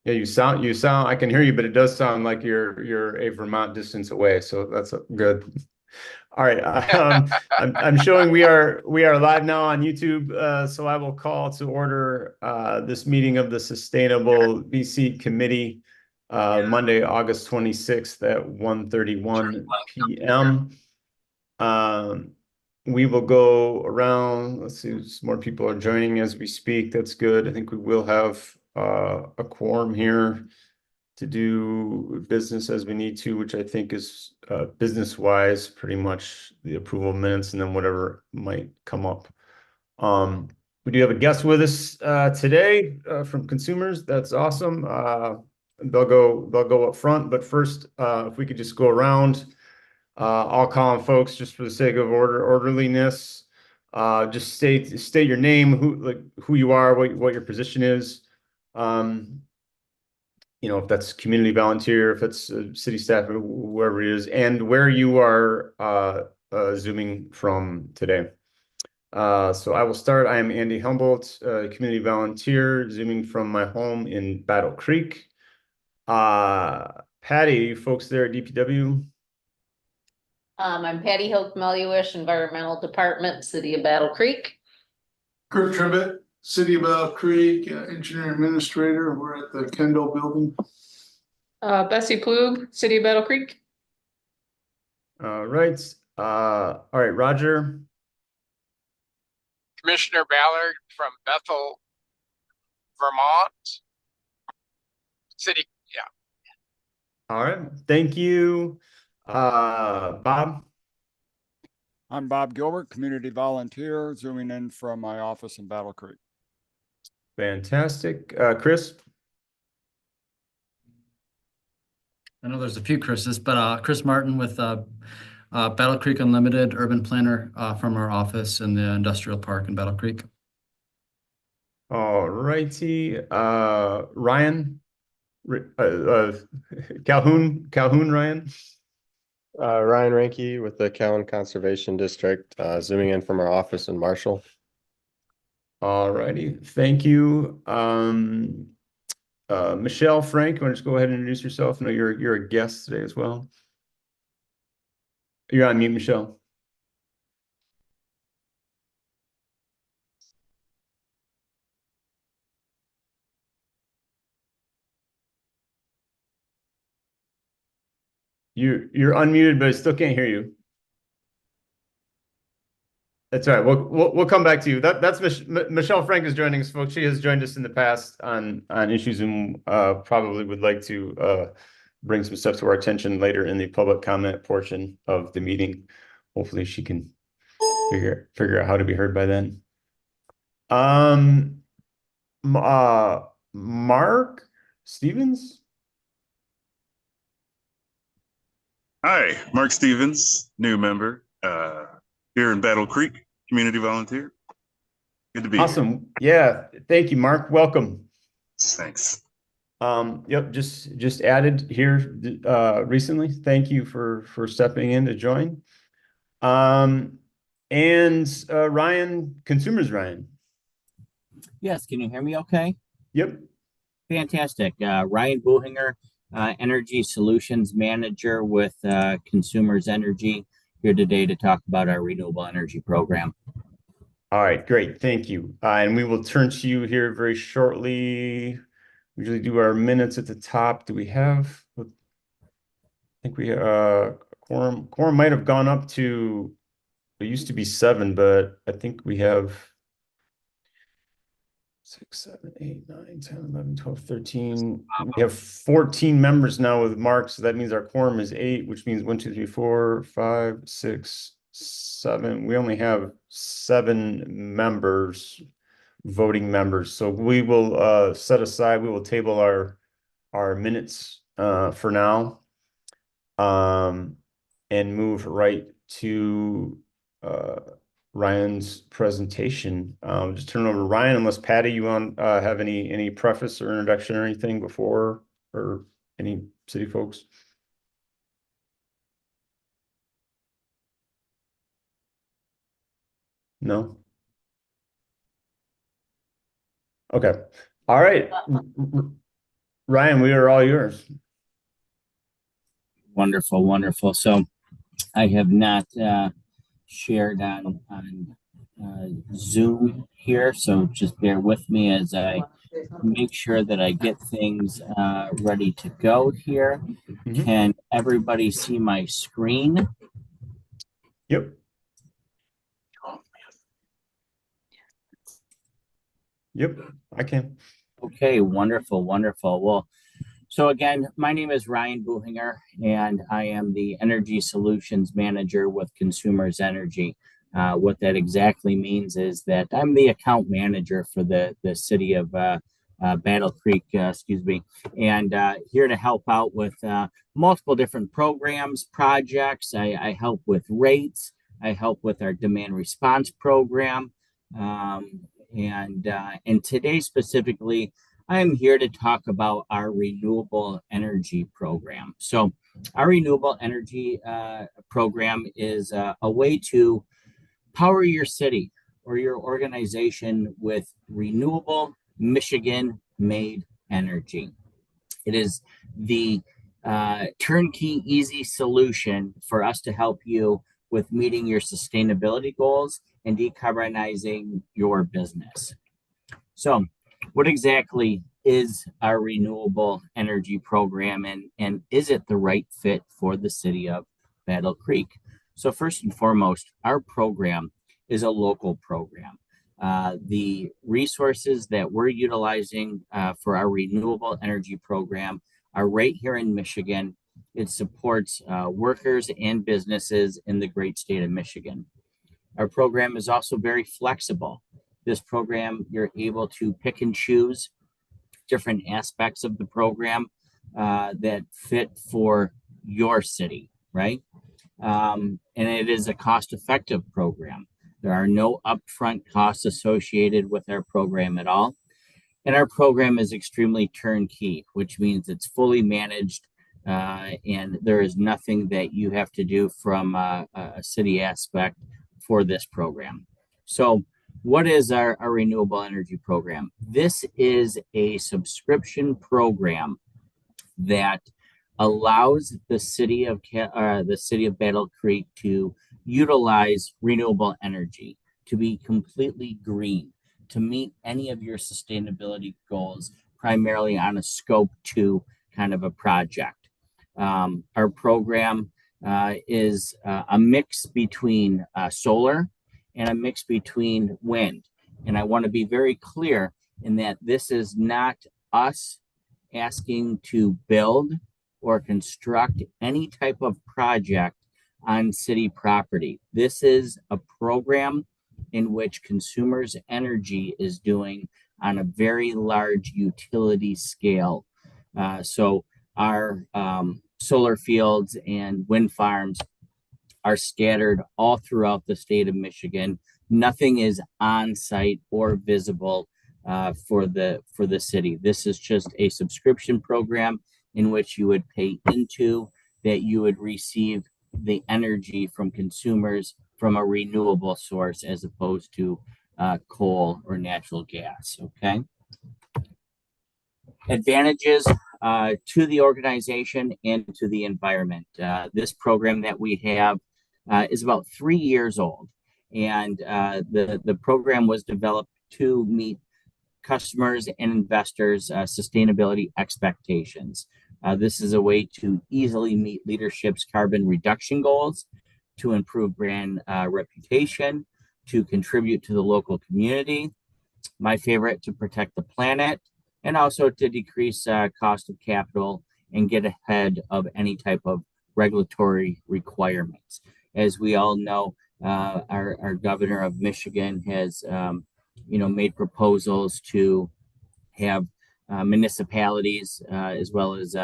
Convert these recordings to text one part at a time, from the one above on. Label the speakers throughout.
Speaker 1: Yeah, I can hear you, but it does sound like you're a Vermont distance away, so that's good. All right. I'm showing we are live now on YouTube. So I will call to order this meeting of the Sustainable BC Committee, Monday, August 26th at 1:31 p.m. Um, we will go around. Let's see, some more people are joining as we speak. That's good. I think we will have a quorum here to do business as we need to, which I think is business wise, pretty much the approval of minutes and then whatever might come up. We do have a guest with us today from Consumers. That's awesome. They'll go up front, but first, if we could just go around. I'll call on folks just for the sake of orderliness. Just state your name, who you are, what your position is. If that's community volunteer, if it's city staff, whoever it is, and where you are Zooming from today. So I will start. I am Andy Humboldt, community volunteer, Zooming from my home in Battle Creek. Patty, folks there at DPW.
Speaker 2: I'm Patty Hoke Meluish, Environmental Department, City of Battle Creek.
Speaker 3: Kurt Tribbett, City of Battle Creek, Engineer Administrator. We're at the Kendall Building.
Speaker 4: Bessie Plug, City of Battle Creek.
Speaker 1: All right. All right, Roger.
Speaker 5: Commissioner Ballard from Bethel, Vermont. City, yeah.
Speaker 1: All right, thank you. Bob.
Speaker 6: I'm Bob Gilbert, community volunteer, zooming in from my office in Battle Creek.
Speaker 1: Fantastic. Chris.
Speaker 7: I know there's a few Chris's, but Chris Martin with Battle Creek Unlimited, urban planner from our office in the industrial park in Battle Creek.
Speaker 1: All righty. Ryan. Calhoun Ryan.
Speaker 8: Ryan Ranke with the Calhoun Conservation District, zooming in from our office in Marshall.
Speaker 1: All righty, thank you. Michelle Frank, you want to just go ahead and introduce yourself? I know you're a guest today as well. You're on mute, Michelle. You're unmuted, but I still can't hear you. That's all right. We'll come back to you. That's Michelle Frank is joining us, folks. She has joined us in the past on issues and probably would like to bring some stuff to our attention later in the public comment portion of the meeting. Hopefully she can figure out how to be heard by then. Mark Stevens.
Speaker 9: Hi, Mark Stevens, new member here in Battle Creek, community volunteer. Good to be
Speaker 1: awesome.
Speaker 9: here.
Speaker 1: Yeah, thank you, Mark. Welcome.
Speaker 9: Thanks.
Speaker 1: Yep, just added here recently. Thank you for stepping in to join. And Ryan, Consumers Ryan.
Speaker 10: Yes, can you hear me okay?
Speaker 1: Yep.
Speaker 10: Fantastic. Ryan Buchinger, Energy Solutions Manager with Consumers Energy, here today to talk about our renewable energy program.
Speaker 1: All right, great. Thank you. And we will turn to you here very shortly. We usually do our minutes at the top. Do we have, I think we quorum might have gone up to, it used to be 7, but I think we have 6, 7, 8, 9, 10, 11, 12, 13. We have 14 members now with Mark, so that means our quorum is 8, which means 1, 2, 3, 4, 5, 6, 7. We only have 7 members, voting members. So we will set aside, we will table our minutes for now, and move right to Ryan's presentation. Just turn it over to Ryan, unless Patty, you want have any preface or introduction or anything before, or any city folks? No. Okay. All right. Ryan, we are all yours.
Speaker 10: Wonderful, wonderful. So I have not shared on Zoom here, so just bear with me as I make sure that I get things ready to go here.
Speaker 1: Mhm.
Speaker 10: Can everybody see my screen?
Speaker 1: Yep. Yep, I can.
Speaker 10: Okay, wonderful, wonderful. Well, so again, my name is Ryan Buchinger, and I am the Energy Solutions Manager with Consumers Energy. What that exactly means is that I'm the account manager for the city of Battle Creek, and here to help out with multiple different programs, projects. I help with rates. I help with our demand response program. And today specifically, I am here to talk about our renewable energy program. So our renewable energy program is a way to power your city or your organization with renewable Michigan-made energy. It is the turnkey, easy solution for us to help you with meeting your sustainability goals and decarbonizing your business. So, what exactly is our renewable energy program, and is it the right fit for the city of Battle Creek? So, first and foremost, our program is a local program. The resources that we're utilizing for our renewable energy program are right here in Michigan. It supports workers and businesses in the great state of Michigan. Our program is also very flexible. This program, you're able to pick and choose different aspects of the program that fit for your city, right? And it is a cost-effective program. There are no upfront costs associated with our program at all. And our program is extremely turnkey, which means it's fully managed and there is nothing that you have to do from a city aspect for this program. So what is our renewable energy program? This is a subscription program that allows the city of Battle Creek to utilize renewable energy, to be completely green, to meet any of your sustainability goals, primarily on a scope 2 kind of a project. Our program is a mix between solar and a mix between wind. And I want to be very clear in that this is not us asking to build or construct any type of project on city property. This is a program in which Consumers Energy is doing on a very large utility scale. So our solar fields and wind farms are scattered all throughout the state of Michigan. Nothing is on site or visible for the city. This is just a subscription program in which you would pay into, that you would receive the energy from consumers from a renewable source as opposed to coal or natural gas. Okay. Advantages to the organization and to the environment. This program that we have is about 3 years old, and the program was developed to meet customers and investors' sustainability expectations. This is a way to easily meet leadership's carbon reduction goals, to improve brand reputation, to contribute to the local community. My favorite, to protect the planet, and also to decrease cost of capital and get ahead of any type of regulatory requirements. As we all know, our governor of Michigan has made proposals to have municipalities as well as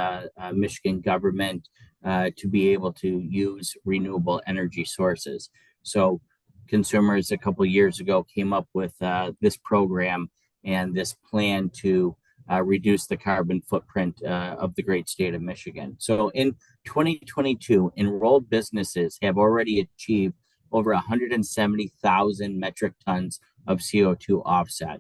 Speaker 10: Michigan government to be able to use renewable energy sources. So consumers a couple of years ago came up with this program and this plan to reduce the carbon footprint of the great state of Michigan. So in 2022, enrolled businesses have already achieved over 170,000 metric tons of CO2 offset.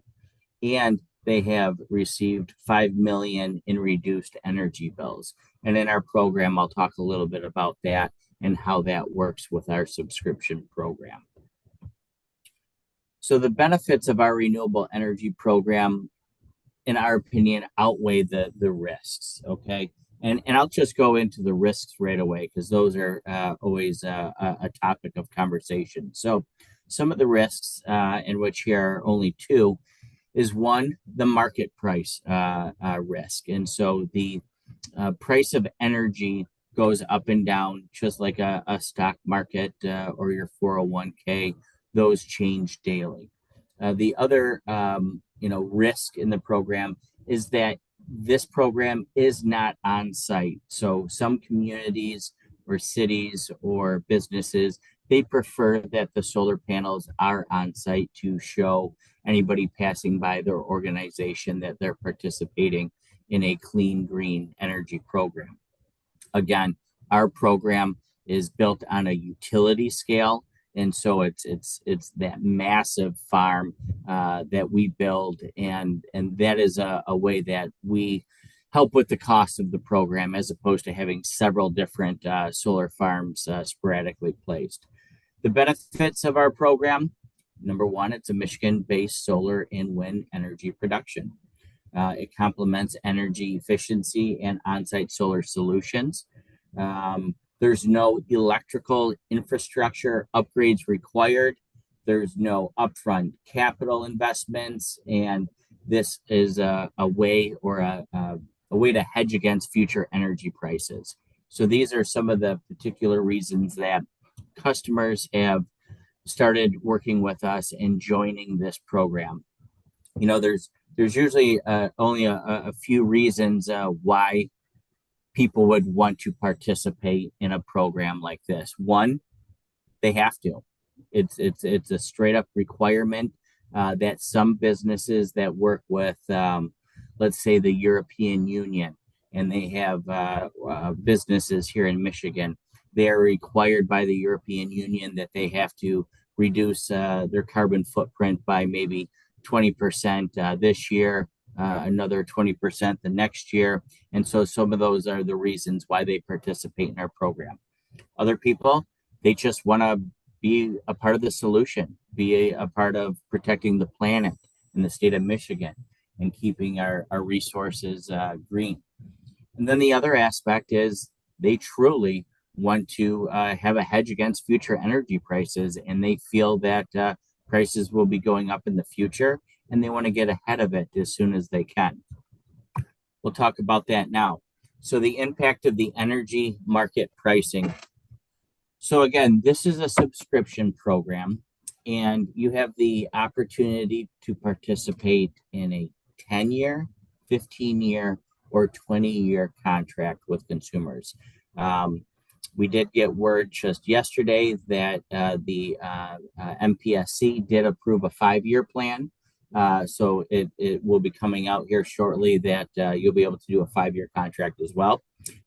Speaker 10: And they have received 5 million in reduced energy bills. And in our program, I'll talk a little bit about that and how that works with our subscription program. So the benefits of our renewable energy program, in our opinion, outweigh the risks. Okay. And I'll just go into the risks right away, because those are always a topic of conversation. So some of the risks, in which here are only two, is one, the market price risk. And so the price of energy goes up and down, just like a stock market or your 401k. Those change daily. The other risk in the program is that this program is not on site. So some communities or cities or businesses, they prefer that the solar panels are on site to show anybody passing by their organization that they're participating in a clean, green energy program. Again, our program is built on a utility scale. And so it's that massive farm that we build, and that is a way that we help with the cost of the program, as opposed to having several different solar farms sporadically placed. The benefits of our program: number one, it's a Michigan-based solar and wind energy production. It complements energy efficiency and on-site solar solutions. There's no electrical infrastructure upgrades required. There's no upfront capital investments, and this is a way to hedge against future energy prices. So these are some of the particular reasons that customers have started working with us and joining this program. You know, there's usually only a few reasons why people would want to participate in a program like this. One, they have to. It's a straight up requirement that some businesses that work with, let's say, the European Union, and they have businesses here in Michigan, they are required by the European Union that they have to reduce their carbon footprint by maybe 20% this year, another 20% the next year. And so some of those are the reasons why they participate in our program. Other people, they just want to be a part of the solution, be a part of protecting the planet in the state of Michigan and keeping our resources green. And then the other aspect is they truly want to have a hedge against future energy prices, and they feel that prices will be going up in the future, and they want to get ahead of it as soon as they can. We'll talk about that now. So the impact of the energy market pricing. So again, this is a subscription program, and you have the opportunity to participate in a 10-year, 15-year, or 20-year contract with consumers. We did get word just yesterday that the MPSC did approve a 5-year plan. So it will be coming out here shortly that you'll be able to do a 5-year contract as well.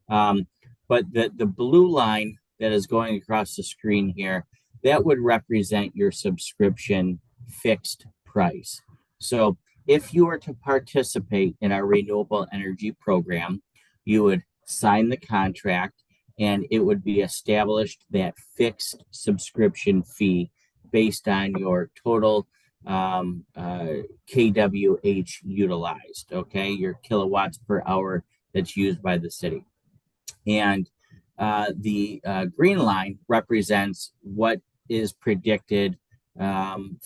Speaker 10: But the blue line that is going across the screen here, that would represent your subscription fixed price. So if you were to participate in our renewable energy program, you would sign the contract, and it would be established that fixed subscription fee based on your total kWh utilized, okay, your kilowatts per hour that's used by the city. And the green line represents what is predicted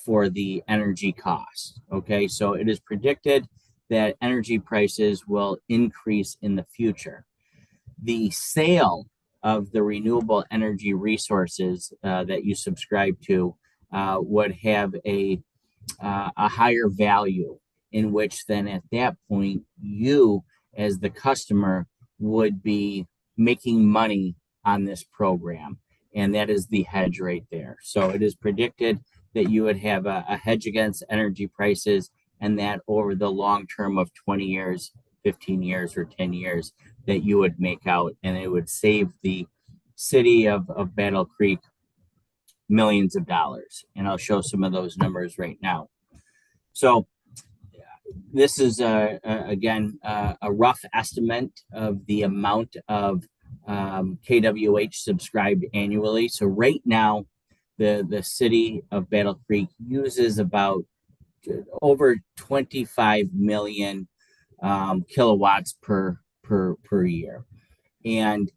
Speaker 10: for the energy cost, okay? So it is predicted that energy prices will increase in the future. The sale of the renewable energy resources that you subscribe to would have a higher value, in which then at that point, you as the customer would be making money on this program. And that is the hedge right there. So it is predicted that you would have a hedge against energy prices, and that over the long term of 20 years, 15 years, or 10 years, that you would make out, and it would save the city of Battle Creek millions of dollars. And I'll show some of those numbers right now. So this is again a rough estimate of the amount of KWH subscribed annually. So right now, the city of Battle Creek uses about over 25 million kilowatts per year. And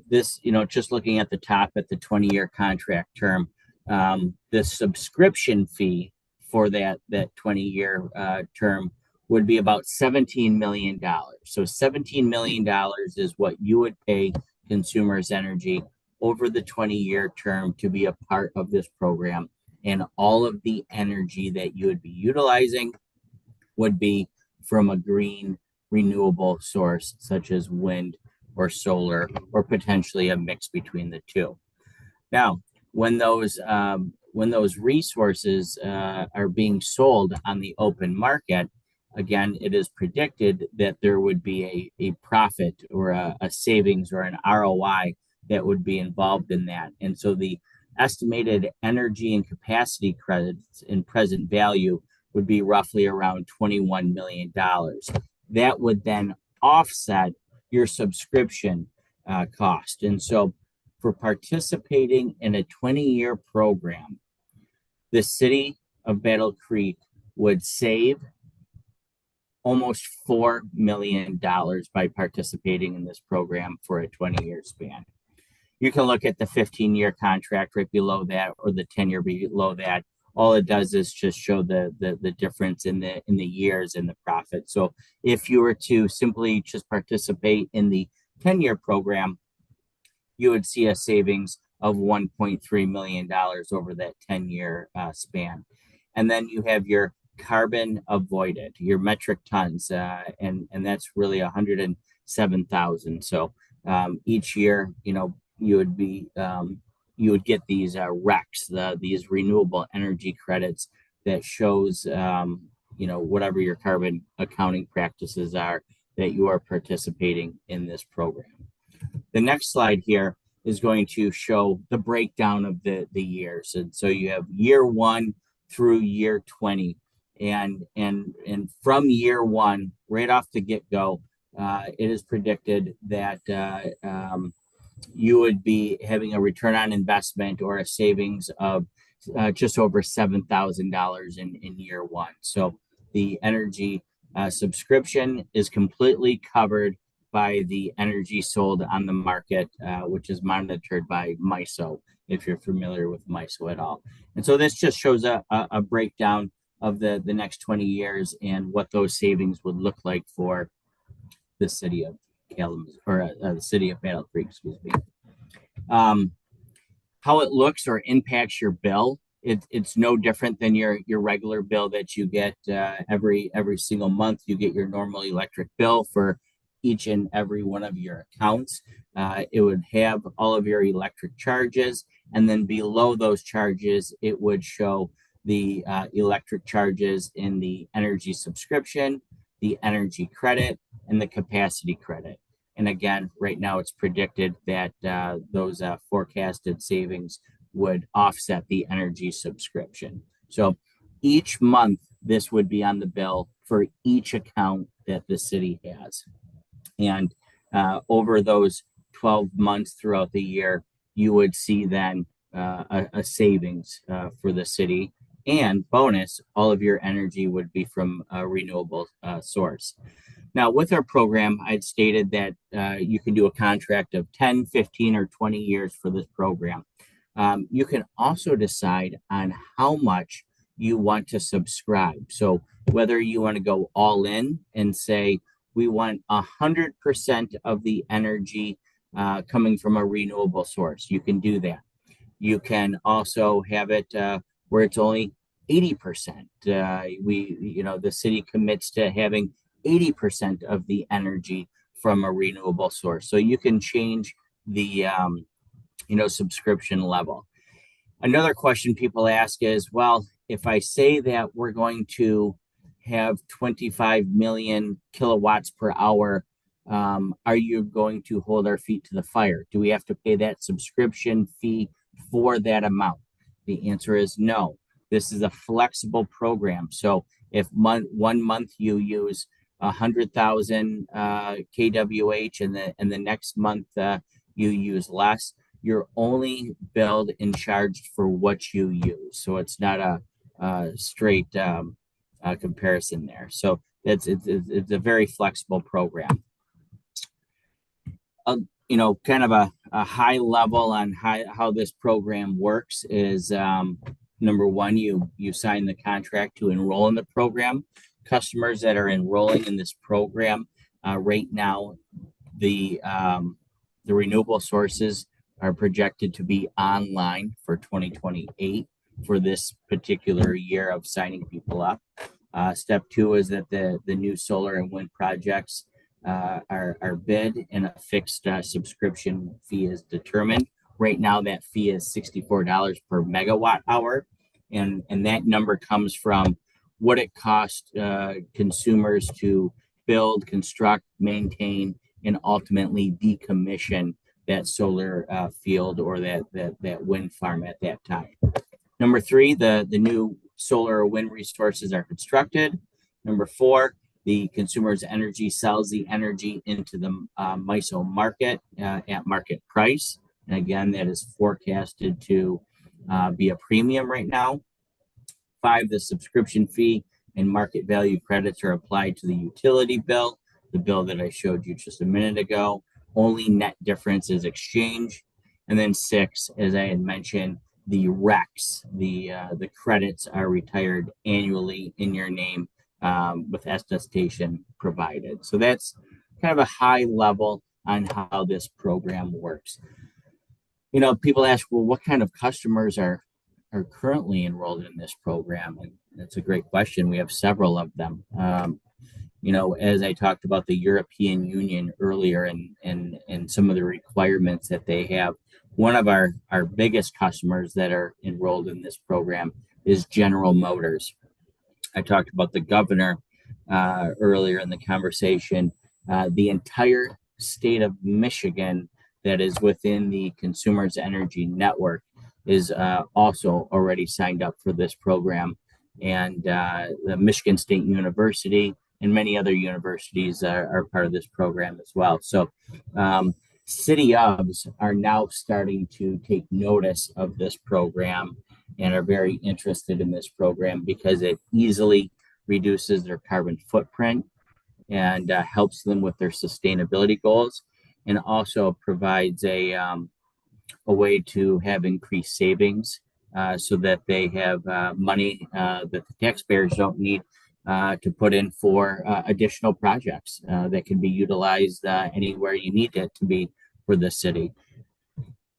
Speaker 10: this, just looking at the top at the 20-year contract term, the subscription fee for that 20-year term would be about $17 million. So $17 million is what you would pay Consumers Energy over the 20-year term to be a part of this program. And all of the energy that you would be utilizing would be from a green renewable source, such as wind or solar, or potentially a mix between the two. Now, when those resources are being sold on the open market, again, it is predicted that there would be a profit or a savings or an ROI that would be involved in that. And so the estimated energy and capacity credits in present value would be roughly around $21 million. That would then offset your subscription cost. And so for participating in a 20-year program, the city of Battle Creek would save almost $4 million by participating in this program for a 20-year span. You can look at the 15-year contract right below that, or the 10-year below that. All it does is just show the difference in the years and the profit. So if you were to simply just participate in the 10-year program, you would see a savings of $1.3 million over that 10-year span. And then you have your carbon avoided, your metric tons, and that's really 107,000. So each year, you would get these RECs, these renewable energy credits that shows, whatever your carbon accounting practices are, that you are participating in this program. The next slide here is going to show the breakdown of the years. And so you have year 1 through year 20. And from year 1, right off the get-go, it is predicted that you would be having a return on investment or a savings of just over $7,000 in year 1. So the energy subscription is completely covered by the energy sold on the market, which is monitored by MISO, if you're familiar with MISO at all. And so this just shows a breakdown of the next 20 years and what those savings would look like for the city of Kalamazoo, or the city of Battle Creek, excuse me. How it looks or impacts your bill, it's no different than your regular bill that you get every single month. You get your normal electric bill for each and every one of your accounts. It would have all of your electric charges, and then below those charges, it would show the electric charges in the energy subscription, the energy credit, and the capacity credit. And again, right now it's predicted that those forecasted savings would offset the energy subscription. So each month, this would be on the bill for each account that the city has. And over those 12 months throughout the year, you would see then a savings for the city. And bonus, all of your energy would be from a renewable source. Now, with our program, I'd stated that you can do a contract of 10, 15, or 20 years for this program. You can also decide on how much you want to subscribe. So whether you want to go all in and say, we want 100% of the energy coming from a renewable source, you can do that. You can also have it where it's only 80%. The city commits to having 80% of the energy from a renewable source. So you can change the, subscription level. Another question people ask is, well, if I say that we're going to have 25 million kilowatts per hour, are you going to hold our feet to the fire? Do we have to pay that subscription fee for that amount? The answer is no. This is a flexible program. So If 1 month you use 100,000 kWh and the next month you use less, you're only billed and charged for what you use. So it's not a straight comparison there. So it's a very flexible program. You know, kind of a high level on how this program works is number one, you sign the contract to enroll in the program. Customers that are enrolling in this program right now, the renewable sources are projected to be online for 2028 for this particular year of signing people up. Step two is that the new solar and wind projects are bid and a fixed subscription fee is determined. Right now, that fee is $64 per megawatt hour. And that number comes from what it costs consumers to build, construct, maintain, and ultimately decommission that solar field or that wind farm at that time. Number three, the new solar or wind resources are constructed. Number four, the consumer's energy sells the energy into the MISO market at market price. And again, that is forecasted to be a premium right now. Five, the subscription fee and market value credits are applied to the utility bill, the bill that I showed you just a minute ago. Only net difference is exchange. And then six, as I had mentioned, the RECs, the credits are retired annually in your name with attestation provided. So that's kind of a high level on how this program works. You know, people ask, well, what kind of customers are currently enrolled in this program? And that's a great question. We have several of them. You know, as I talked about the European Union earlier and some of the requirements that they have, one of our biggest customers that are enrolled in this program is General Motors. I talked about the governor earlier in the conversation. The entire state of Michigan that is within the Consumers Energy Network is also already signed up for this program. And the Michigan State University and many other universities are part of this program as well. So city ofs are now starting to take notice of this program and are very interested in this program because it easily reduces their carbon footprint and helps them with their sustainability goals, and also provides a way to have increased savings so that they have money that the taxpayers don't need to put in for additional projects that can be utilized anywhere you need it to be for the city.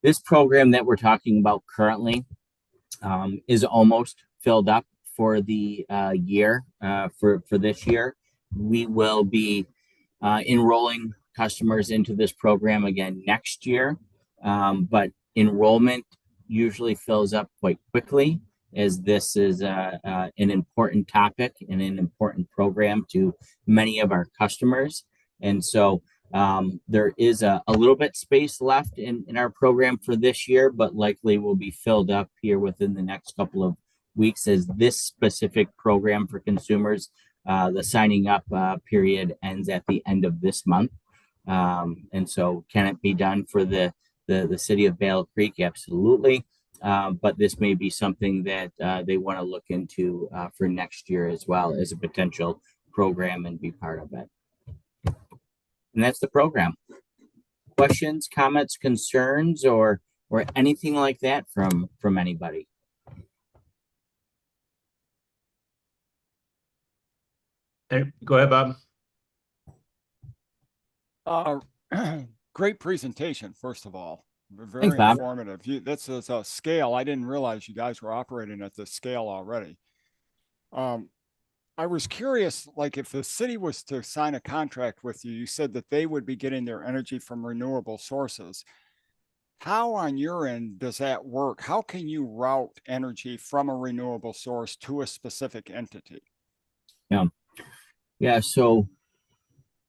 Speaker 10: This program that we're talking about currently is almost filled up for the year. For this year, we will be enrolling customers into this program again next year, but enrollment usually fills up quite quickly, as this is an important topic and an important program to many of our customers. And so there is a little bit space left in our program for this year, but likely will be filled up here within the next couple of weeks, as this specific program for consumers, the signing up period ends at the end of this month. And so can it be done for the city of Battle Creek? Absolutely. But this may be something that they want to look into for next year as well as a potential program and be part of it. And that's the program. Questions, comments, concerns, or anything like that from anybody?
Speaker 1: Hey, go ahead, Bob.
Speaker 6: Great presentation, first of all. Very
Speaker 10: Thanks, Bob.
Speaker 6: informative. This is a scale. I didn't realize you guys were operating at this scale already. I was curious, like if the city was to sign a contract with you, you said that they would be getting their energy from renewable sources. How on your end does that work? How can you route energy from a renewable source to a specific entity?
Speaker 10: Yeah. So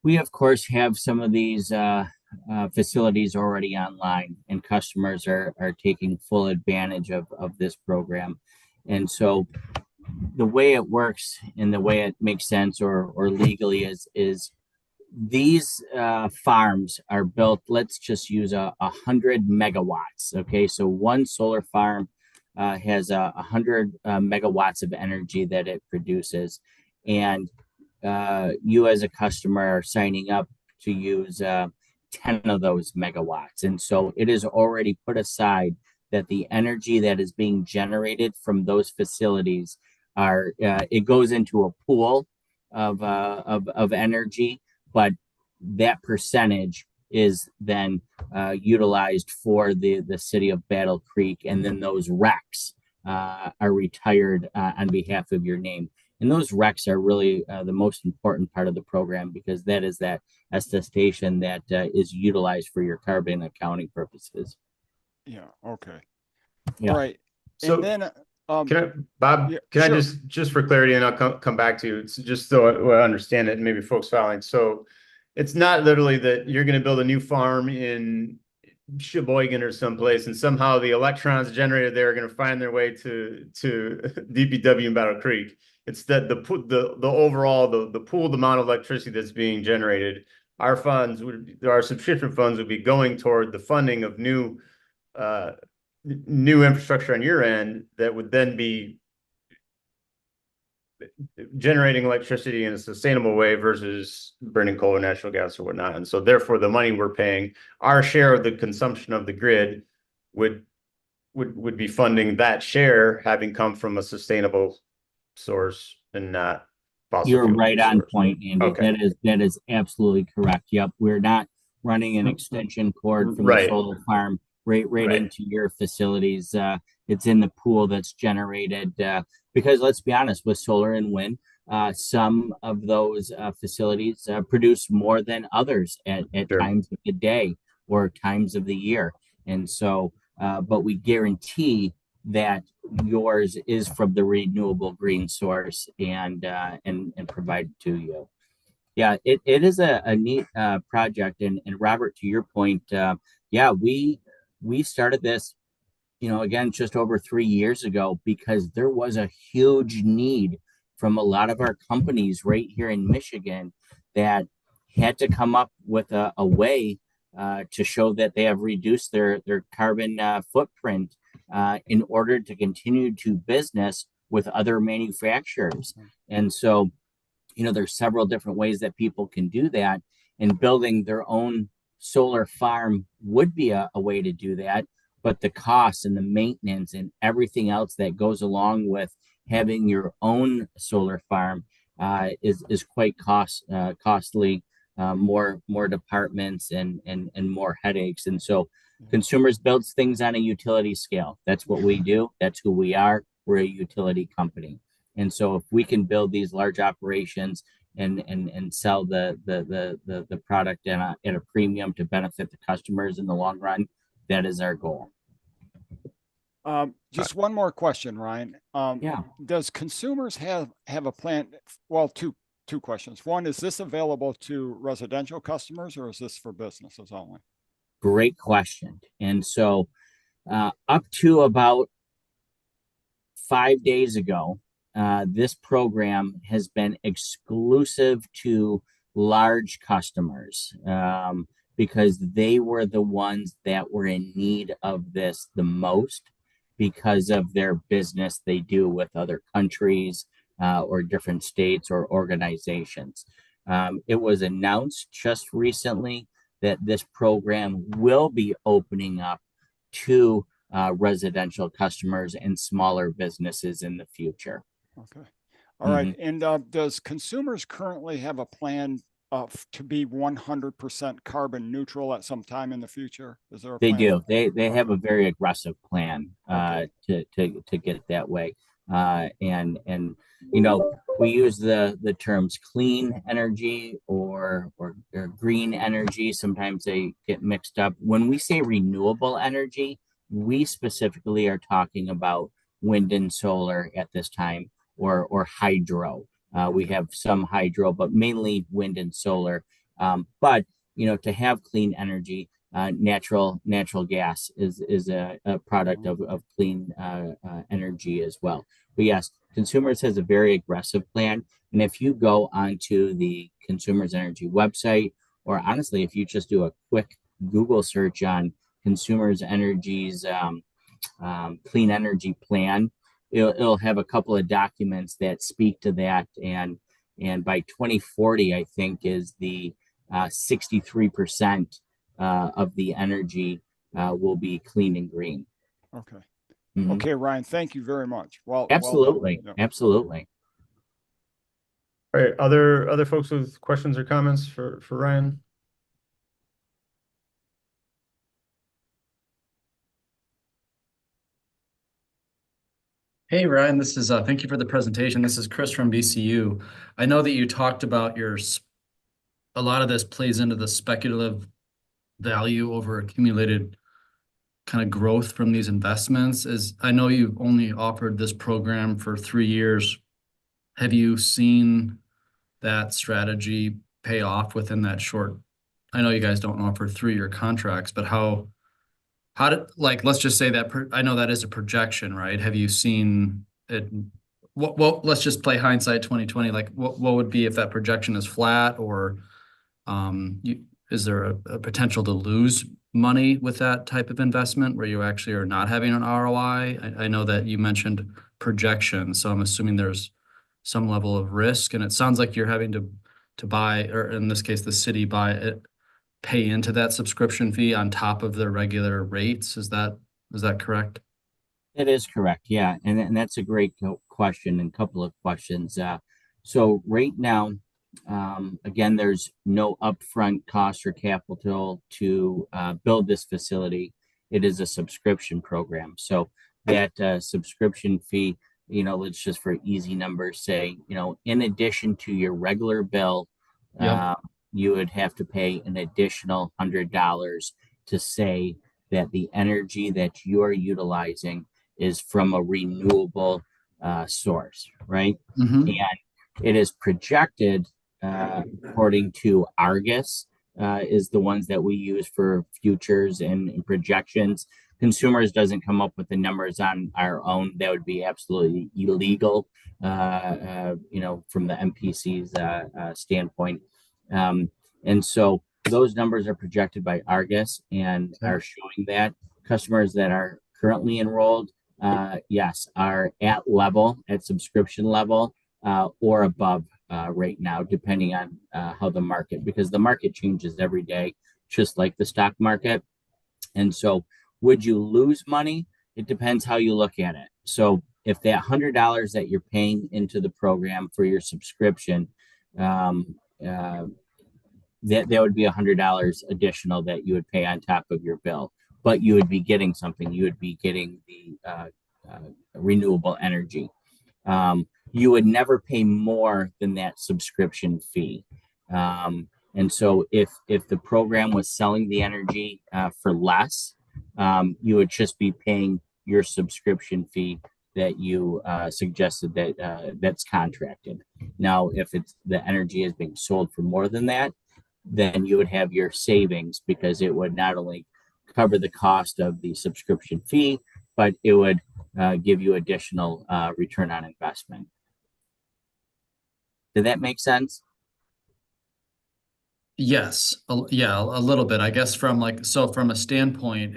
Speaker 10: we, of course, have some of these facilities already online, and customers are taking full advantage of this program. And so the way it works and the way it makes sense or legally is these farms are built. Let's just use 100 megawatts. Okay, so one solar farm has 100 megawatts of energy that it produces, and you as a customer are signing up to use 10 of those megawatts. And so it is already put aside that the energy that is being generated from those facilities are it goes into a pool of energy, but that percentage is then utilized for the city of Battle Creek, and then those RECs are retired on behalf of your name. And those RECs are really the most important part of the program, because that is that attestation that is utilized for your carbon accounting purposes.
Speaker 6: Yeah. Okay.
Speaker 10: Yeah.
Speaker 6: All right.
Speaker 1: So
Speaker 6: And then,
Speaker 1: can I, Bob,
Speaker 6: yeah,
Speaker 1: can I
Speaker 6: sure.
Speaker 1: just for clarity, and I'll come back to you, it's just so I understand it, and maybe folks following. So it's not literally that you're going to build a new farm in Sheboygan or someplace, and somehow the electrons generated there are going to find their way to DPW in Battle Creek. It's that the overall the pooled amount of electricity that's being generated, our subscription funds would be going toward the funding of new infrastructure on your end that would then be generating electricity in a sustainable way versus burning coal or natural gas or whatnot. And so therefore the money we're paying, our share of the consumption of the grid would be funding that share having come from a sustainable source and not fossil
Speaker 10: You're
Speaker 1: fuel
Speaker 10: right on
Speaker 1: source.
Speaker 10: point, Andy.
Speaker 1: Okay.
Speaker 10: That is absolutely correct. Yep. We're not running an extension cord from the
Speaker 1: Right.
Speaker 10: solar farm right
Speaker 1: Right.
Speaker 10: into your facilities. It's in the pool that's generated because let's be honest, with solar and wind, some of those facilities produce more than others at
Speaker 1: Sure.
Speaker 10: times of the day or times of the year. And so, but we guarantee that yours is from the renewable green source and provided to you. Yeah, it is a neat project. And Robert, to your point, yeah, we started this, again, just over 3 years ago, because there was a huge need from a lot of our companies right here in Michigan that had to come up with a way to show that they have reduced their carbon footprint in order to continue to business with other manufacturers. And so, there's several different ways that people can do that, and building their own solar farm would be a way to do that. But the costs and the maintenance and everything else that goes along with having your own solar farm is quite costly, more departments and more headaches. And so consumers builds things on a utility scale. That's what we do. That's who we are. We're a utility company. And so if we can build these large operations and sell the product at a premium to benefit the customers in the long run, that is our goal.
Speaker 6: Just one more question, Ryan.
Speaker 10: Yeah.
Speaker 6: Does consumers have a plan? Well, two questions. One, is this available to residential customers, or is this for businesses only?
Speaker 10: Great question. And so up to about 5 days ago, this program has been exclusive to large customers because they were the ones that were in need of this the most because of their business they do with other countries or different states or organizations. It was announced just recently that this program will be opening up to residential customers and smaller businesses in the future.
Speaker 6: Okay. All right. And does consumers currently have a plan to be 100% carbon neutral at some time in the future? Is there a
Speaker 10: They
Speaker 6: plan?
Speaker 10: do. They have a very aggressive plan to get it that way. And we use the terms clean energy or green energy. Sometimes they get mixed up. When we say renewable energy, we specifically are talking about wind and solar at this time, or hydro. We have some hydro, but mainly wind and solar. But to have clean energy, natural gas is a product of clean energy as well. But yes, Consumers has a very aggressive plan. And if you go onto the Consumers Energy website, or honestly, if you just do a quick Google search on Consumers Energy's clean energy plan, it'll have a couple of documents that speak to that. And by 2040, I think is the 63% of the energy will be clean and green.
Speaker 6: Okay.
Speaker 10: Mhm.
Speaker 6: Okay, Ryan, thank you very much. Well,
Speaker 10: Absolutely.
Speaker 6: well done. Yeah.
Speaker 10: Absolutely.
Speaker 1: All right, other folks with questions or comments for Ryan?
Speaker 7: Hey, Ryan, this is thank you for the presentation. This is Chris from BCU. I know that you talked about a lot of this plays into the speculative value over accumulated kind of growth from these investments. I know you've only offered this program for 3 years. Have you seen that strategy pay off within that short? I know you guys don't offer 3-year contracts, but how did, like, let's just say that I know that is a projection, right? Have you seen it? What let's just play hindsight 2020. Like, what would be if that projection is flat, or is there a potential to lose money with that type of investment where you actually are not having an ROI? I know that you mentioned projection, so I'm assuming there's some level of risk, and it sounds like you're having to buy, or in this case, the city pay into that subscription fee on top of their regular rates. Is that correct?
Speaker 10: It is correct. Yeah. And that's a great question and couple of questions. So right now, again, there's no upfront cost or capital to build this facility. It is a subscription program. So that subscription fee, let's just for easy numbers say, in addition to your regular bill, you would have to pay an additional $100 to say that the energy that you are utilizing is from a renewable source, right?
Speaker 7: Mm-hmm.
Speaker 10: And it is projected according to Argus, is the ones that we use for futures and projections. Consumers doesn't come up with the numbers on our own. That would be absolutely illegal, from the MPC's standpoint. And so those numbers are projected by Argus and are showing that customers that are currently enrolled, yes, are at subscription level, or above right now, depending on how the market, because the market changes every day, just like the stock market. And so would you lose money? It depends how you look at it. So if that $100 that you're paying into the program for your subscription, that would be $100 additional that you would pay on top of your bill, but you would be getting something. You would be getting the renewable energy. You would never pay more than that subscription fee. And so if the program was selling the energy for less, you would just be paying your subscription fee that you suggested that's contracted. Now, if the energy is being sold for more than that, then you would have your savings, because it would not only cover the cost of the subscription fee, but it would give you additional return on investment. Did that make sense?
Speaker 7: Yes. Yeah, a little bit. I guess from a standpoint,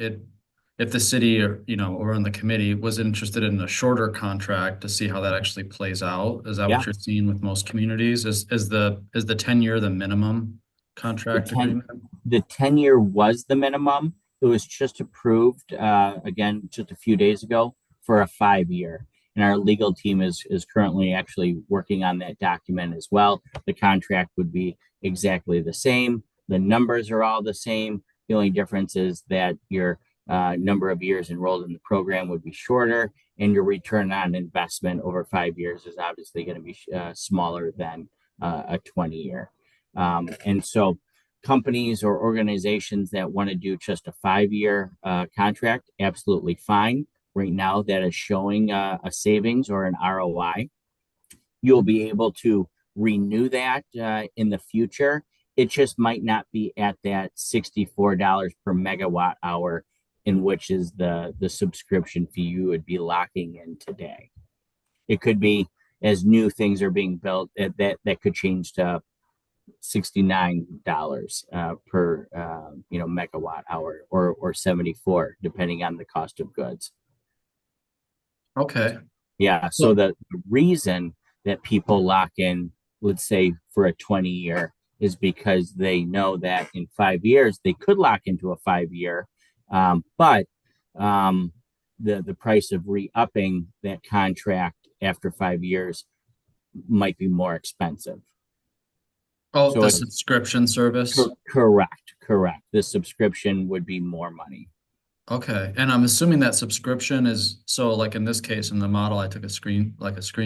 Speaker 7: if the city or in the committee was interested in a shorter contract to see how that actually plays out, is that what you're seeing with most communities? Is the 10-year the minimum contract agreement?
Speaker 10: The 10-year was the minimum. It was just approved again just a few days ago for a 5-year. And our legal team is currently actually working on that document as well. The contract would be exactly the same. The numbers are all the same. The only difference is that your number of years enrolled in the program would be shorter, and your return on investment over 5 years is obviously going to be smaller than a 20-year. And so companies or organizations that want to do just a 5-year contract, absolutely fine. Right now, that is showing a savings or an ROI. You'll be able to renew that in the future It just might not be at that $64 per megawatt hour, in which is the subscription fee you would be locking in today. It could be, as new things are being built, that could change to $69 per megawatt hour, or 74, depending on the cost of goods.
Speaker 7: Okay.
Speaker 10: Yeah. So the reason that people lock in, let's say for a 20-year, is because they know that in 5 years they could lock into a 5-year, but the price of re-upping that contract after 5 years might be more expensive.
Speaker 7: Oh,
Speaker 10: So
Speaker 7: the
Speaker 10: it's-
Speaker 7: subscription service.
Speaker 10: Correct. The subscription would be more money.
Speaker 7: Okay, and I'm assuming that subscription is, so like in this case, in the model, I took a screen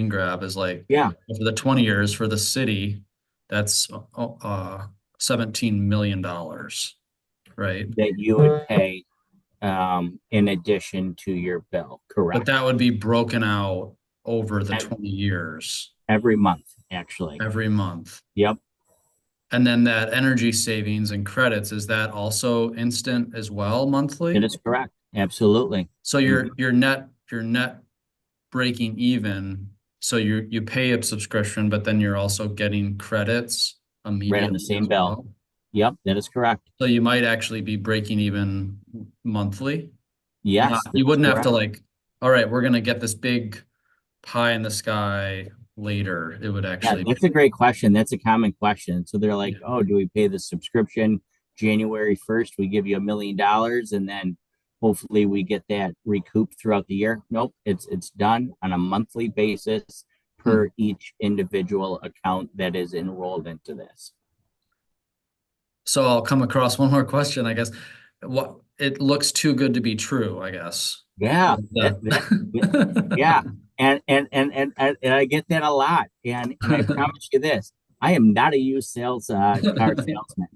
Speaker 7: grab, is like,
Speaker 10: Yeah.
Speaker 7: for the 20 years for the city, that's $17 million, right?
Speaker 10: That you would pay in addition to your bill.
Speaker 7: But
Speaker 10: Correct.
Speaker 7: that would be broken out over the
Speaker 10: And-
Speaker 7: 20 years,
Speaker 10: Every month, actually.
Speaker 7: every month.
Speaker 10: Yep.
Speaker 7: And then that energy savings and credits, is that also instant as well, monthly?
Speaker 10: It is correct. Absolutely.
Speaker 7: So your net breaking even. So you pay a subscription, but then you're also getting credits immediately
Speaker 10: same
Speaker 7: as
Speaker 10: bill.
Speaker 7: well.
Speaker 10: Yep, that is correct.
Speaker 7: So you might actually be breaking even monthly.
Speaker 10: Yes.
Speaker 7: You wouldn't have to
Speaker 10: correct.
Speaker 7: like, all right, we're gonna get this big pie in the sky later. It would
Speaker 10: Yeah,
Speaker 7: actually
Speaker 10: that's a great question. That's a common question. So they're like,
Speaker 7: Yeah.
Speaker 10: oh, do we pay the subscription January 1st? We give you $1 million, and then hopefully we get that recouped throughout the year. Nope, it's done on a monthly basis per each individual account that is enrolled into this.
Speaker 7: So I'll come across one more question, I guess. What, it looks too good to be true, I guess.
Speaker 10: Yeah, yeah. And I get that a lot. And I promise you this, I am not a used sales car salesman.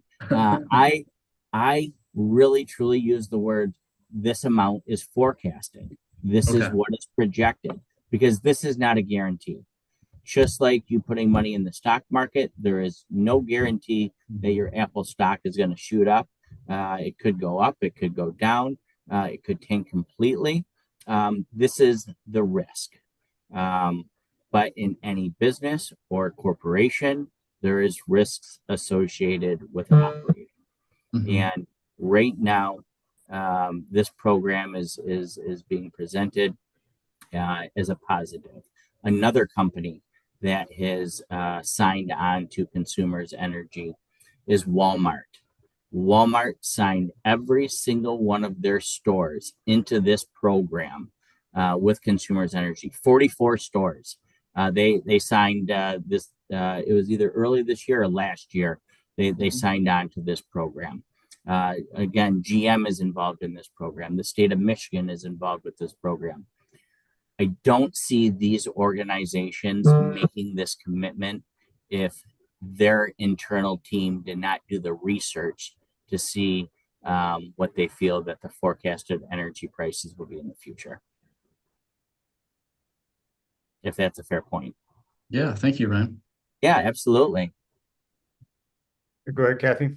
Speaker 10: I really truly use the word, this amount is forecasted. This is
Speaker 7: Okay.
Speaker 10: what is projected, because this is not a guarantee. Just like you putting money in the stock market, there is no guarantee that your Apple stock is going to shoot up. It could go up, it could go down, it could tank completely. This is the risk. But in any business or corporation, there is risks associated with operating.
Speaker 7: Mhm.
Speaker 10: And right now, this program is being presented as a positive. Another company that has signed on to Consumers Energy is Walmart. Walmart signed every single one of their stores into this program with Consumers Energy. 44 stores. They signed this. It was either early this year or last year. They signed on to this program. Again, GM is involved in this program. The state of Michigan is involved with this program. I don't see these organizations making this commitment if their internal team did not do the research to see what they feel that the forecasted energy prices will be in the future. If that's a fair point.
Speaker 7: Yeah, thank you, Ryan.
Speaker 10: Yeah, absolutely.
Speaker 1: Go ahead, Kathy.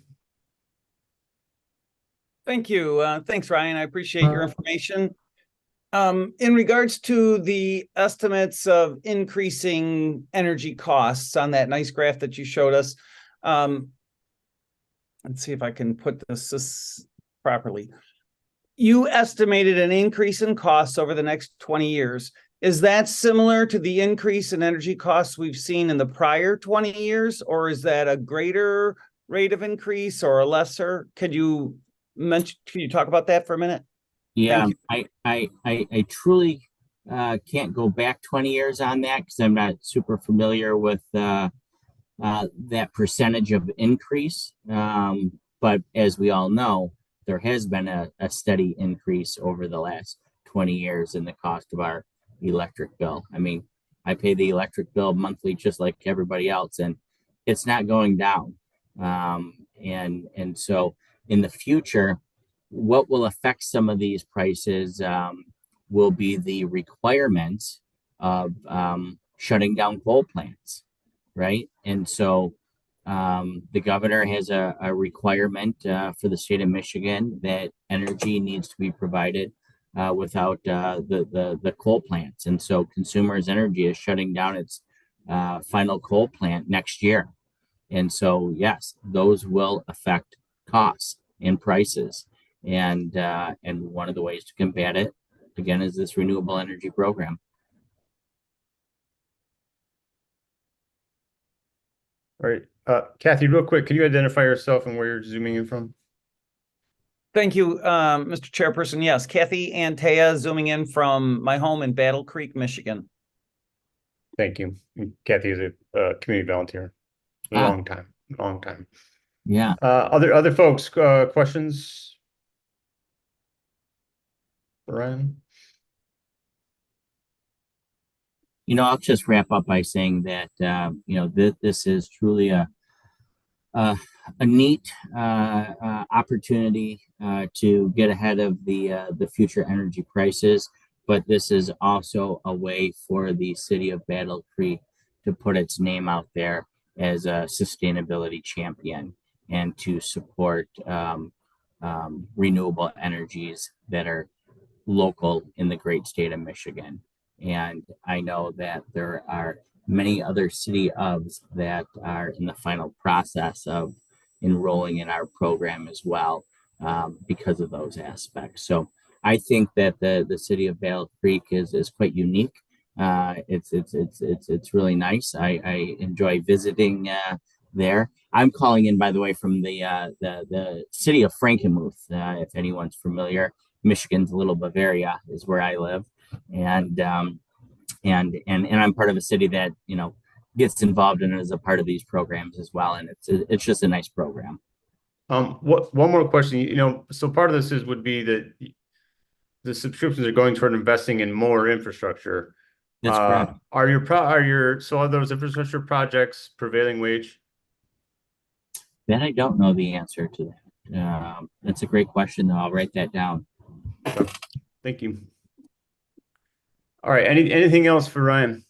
Speaker 11: Thank you. Thanks, Ryan. I appreciate your information. In regards to the estimates of increasing energy costs on that nice graph that you showed us, let's see if I can put this properly. You estimated an increase in costs over the next 20 years. Is that similar to the increase in energy costs we've seen in the prior 20 years, or is that a greater rate of increase or a lesser? Can you talk about that for a minute?
Speaker 10: Yeah, I truly can't go back 20 years on that because I'm not super familiar with that percentage of increase. But as we all know, there has been a steady increase over the last 20 years in the cost of our electric bill. I mean, I pay the electric bill monthly just like everybody else, and it's not going down. And so in the future, what will affect some of these prices will be the requirements of shutting down coal plants, right? And so The governor has a requirement for the state of Michigan that energy needs to be provided without the coal plants. And so Consumers Energy is shutting down its final coal plant next year. And so, yes, those will affect costs and prices. And one of the ways to combat it, again, is this renewable energy program.
Speaker 1: All right, Kathy, real quick, can you identify yourself and where you're zooming in from?
Speaker 11: Thank you, Mr. Chairperson. Yes, Kathy Antea zooming in from my home in Battle Creek, Michigan.
Speaker 1: Thank you. Kathy is a community volunteer. Long time.
Speaker 10: Yeah.
Speaker 1: Other folks, questions? Ryan?
Speaker 10: I'll just wrap up by saying that this is truly a neat opportunity to get ahead of the future energy prices, but this is also a way for the city of Battle Creek to put its name out there as a sustainability champion and to support renewable energies that are local in the great state of Michigan. And I know that there are many other city ofs that are in the final process of enrolling in our program as well because of those aspects. So I think that the city of Battle Creek is quite unique. It's really nice. I enjoy visiting there. I'm calling in, by the way, from the city of Frankenmuth. If anyone's familiar, Michigan's Little Bavaria is where I live, and I'm part of a city that gets involved in it as a part of these programs as well, and it's just a nice program.
Speaker 1: One more question. So part of this would be that the subscriptions are going toward investing in more infrastructure.
Speaker 10: That's correct.
Speaker 1: Are those infrastructure projects prevailing wage?
Speaker 10: That I don't know the answer to that. That's a great question, though. I'll write that down.
Speaker 1: Thank you. All right. Anything else for Ryan?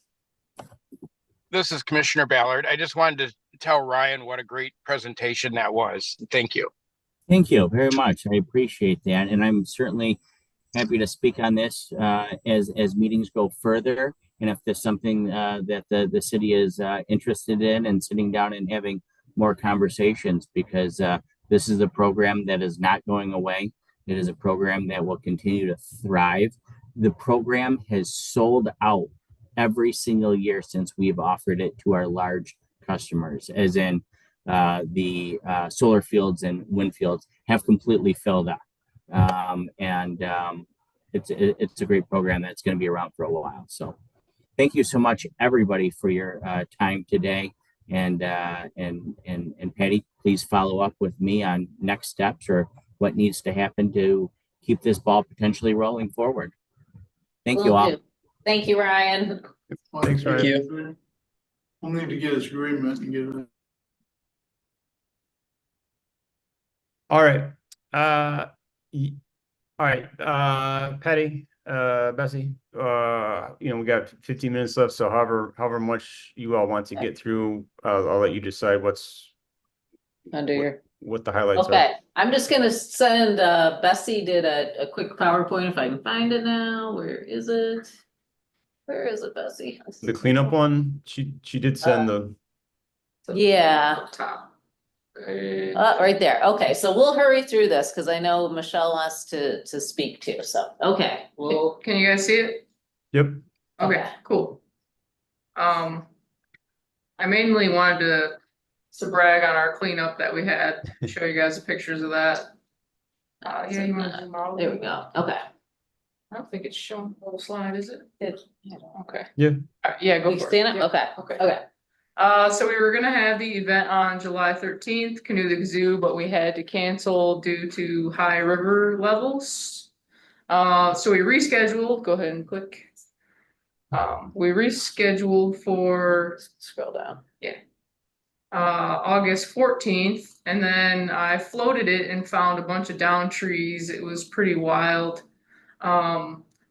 Speaker 5: This is Commissioner Ballard. I just wanted to tell Ryan what a great presentation that was. Thank you.
Speaker 10: Thank you very much. I appreciate that. And I'm certainly happy to speak on this as meetings go further. And if there's something that the city is interested in, and sitting down and having more conversations, because this is a program that is not going away. It is a program that will continue to thrive. The program has sold out every single year since we've offered it to our large customers, as in the solar fields and wind fields have completely filled up. It's a great program that's going to be around for a while. So thank you so much, everybody, for your time today. And Patty, please follow up with me on next steps or what needs to happen to keep this ball potentially rolling forward. Thank you all.
Speaker 2: Thank you, Ryan.
Speaker 1: Thanks, Ryan.
Speaker 3: We'll need to get his agreement and get it.
Speaker 1: All right. All right. Patty, Bessie, we got 15 minutes left. So however much you all want to get through, I'll let you decide what the highlights are.
Speaker 2: Okay, I'm just gonna send, Bessie did a quick PowerPoint if I can find it now. Where is it? Where is it, Bessie?
Speaker 1: The cleanup one, she did send
Speaker 2: yeah.
Speaker 4: Top.
Speaker 2: Right there. Okay, so we'll hurry through this because I know Michelle wants to speak too. So, okay. Well,
Speaker 4: Can you guys see it?
Speaker 1: Yep.
Speaker 4: Okay, cool. I mainly wanted to brag on our cleanup that we had, show you guys the pictures of that. Yeah, you want to zoom out?
Speaker 2: There we go. Okay.
Speaker 4: I don't think it's showing the whole slide, is it? Okay.
Speaker 1: Yeah.
Speaker 4: Yeah, go
Speaker 2: You
Speaker 4: for it.
Speaker 2: stand up?
Speaker 4: Yeah.
Speaker 2: Okay.
Speaker 4: Okay. So we were gonna have the event on July 13th, Canoe the Zoo, but we had to cancel due to high river levels. So we rescheduled. Go ahead and click. We rescheduled for,
Speaker 2: Scroll down.
Speaker 4: yeah, August 14th, and then I floated it and found a bunch of down trees. It was pretty wild.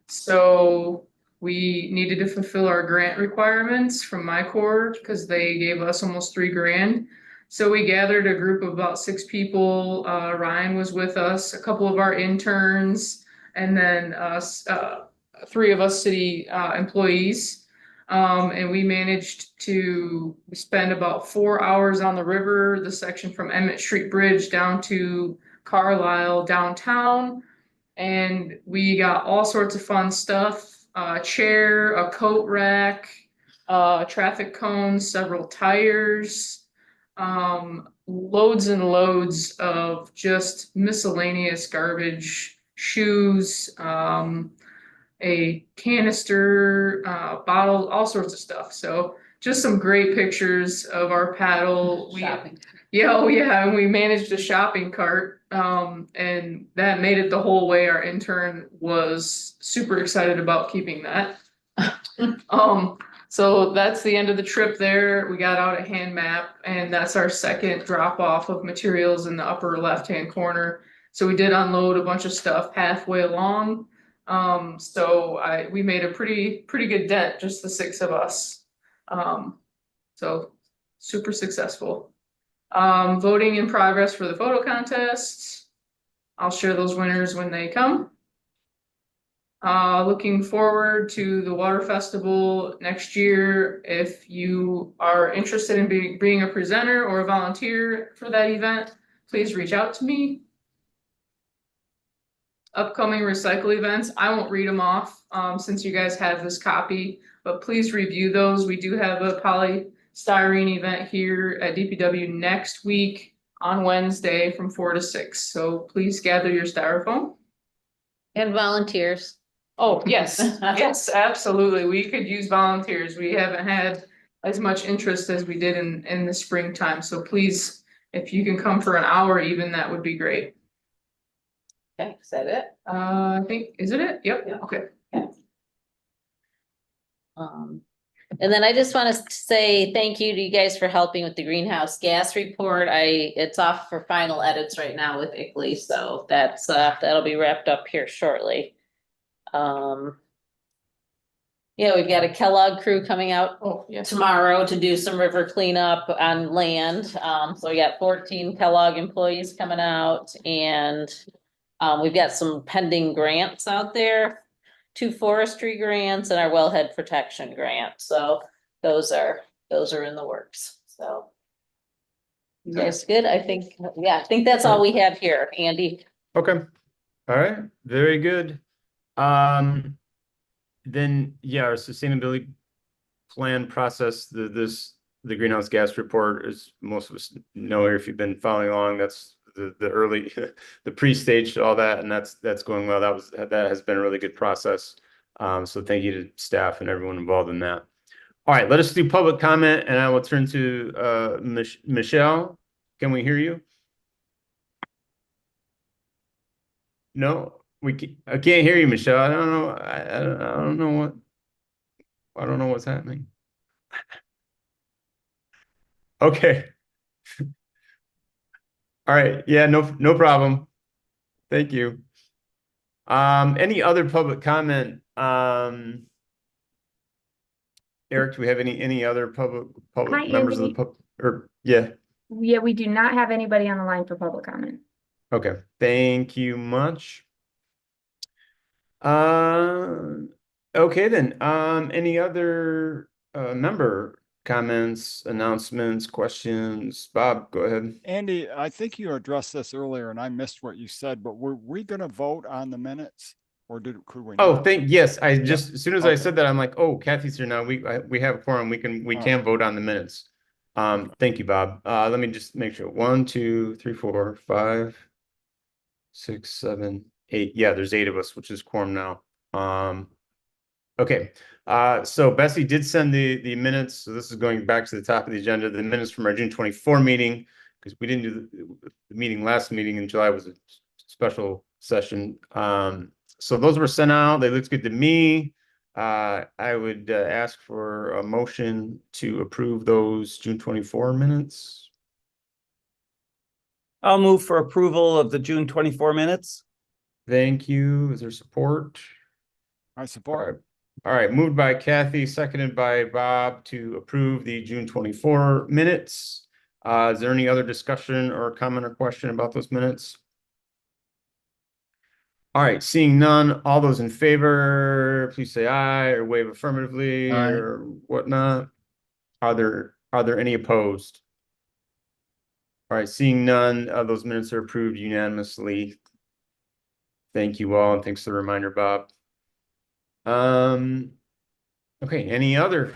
Speaker 4: So we needed to fulfill our grant requirements from MyCorps because they gave us almost $3 grand. So we gathered a group of about 6 people. Ryan was with us, a couple of our interns, and then 3 of us city employees. And we managed to spend about 4 hours on the river, the section from Emmett Street Bridge down to Carlisle downtown. And we got all sorts of fun stuff, a chair, a coat rack, traffic cones, several tires, loads and loads of just miscellaneous garbage, shoes, a canister, bottle, all sorts of stuff. So just some great pictures of our paddle.
Speaker 2: Shopping.
Speaker 4: Yeah, oh yeah, and we managed a shopping cart, and that made it the whole way. Our intern was super excited about keeping that. So that's the end of the trip there. We got out a hand map, and that's our second drop off of materials in the upper left-hand corner. So we did unload a bunch of stuff halfway along. So we made a pretty good dent, just the 6 of us. So super successful. Voting in progress for the photo contest. I'll share those winners when they come. Looking forward to the water festival next year. If you are interested in being a presenter or a volunteer for that event, please reach out to me. Upcoming recycle events, I won't read them off since you guys have this copy, but please review those. We do have a polystyrene event here at DPW next week on Wednesday from 4 to 6. So please gather your styrofoam.
Speaker 2: And volunteers.
Speaker 4: Oh, yes, yes, absolutely. We could use volunteers. We haven't had as much interest as we did in the springtime. So please, if you can come for an hour even, that would be great.
Speaker 2: Okay, is that it?
Speaker 4: I think, is it? Yep,
Speaker 2: Yeah.
Speaker 4: okay.
Speaker 2: And then I just want to say thank you to you guys for helping with the greenhouse gas report. It's off for final edits right now with ICLEI, so that's that'll be wrapped up here shortly. Yeah, we've got a Kellogg crew coming out tomorrow to do some river cleanup on land. So we got 14 Kellogg employees coming out, and we've got some pending grants out there, 2 forestry grants and our wellhead protection grant. So those are in the works. So you guys good? I think that's all we have here, Andy.
Speaker 1: Okay. All right. Very good. Then yeah, our sustainability plan process, the greenhouse gas report, is most of us know if you've been following along, that's the early the pre-stage to all that, and that's going well. That has been a really good process. So thank you to staff and everyone involved in that. All right, let us do public comment, and I will turn to Michelle. Can we hear you? No, I can't hear you, Michelle. I don't know. I don't know what's happening. Okay. All right. Yeah, no problem. Thank you. Any other public comment? Eric, do we have any other public
Speaker 12: Hi,
Speaker 1: members of the
Speaker 12: Andy.
Speaker 1: public? Or yeah.
Speaker 12: Yeah, we do not have anybody on the line for public comment.
Speaker 1: Okay. Thank you much. Okay then. Any other member comments, announcements, questions? Bob, go ahead.
Speaker 6: Andy, I think you addressed this earlier and I missed what you said, but were we gonna vote on the minutes? Or could we
Speaker 1: Oh,
Speaker 6: not?
Speaker 1: yes. I just, as soon as I
Speaker 6: Okay.
Speaker 1: said that, I'm like, oh, Kathy's here now. We have a quorum. We can vote on the minutes. Thank you, Bob. Let me just make sure. 1, 2, 3, 4, 5, 6, 7, 8. Yeah, there's 8 of us, which is quorum now. Okay. So Bessie did send the minutes. So this is going back to the top of the agenda, the minutes from our June 24 meeting, because we didn't do the meeting last meeting in July was a special session. So those were sent out. They looked good to me. I would ask for a motion to approve those June 24 minutes.
Speaker 11: I'll move for approval of the June 24 minutes.
Speaker 1: Thank you. Is there support?
Speaker 6: I support.
Speaker 1: All right. Moved by Kathy, seconded by Bob to approve the June 24 minutes. Is there any other discussion or comment or question about those minutes? All right, seeing none, all those in favor, please say aye or wave affirmatively
Speaker 7: Aye.
Speaker 1: or whatnot. Are there any opposed? All right, seeing none, those minutes are approved unanimously. Thank you all, and thanks for the reminder, Bob. Okay, any other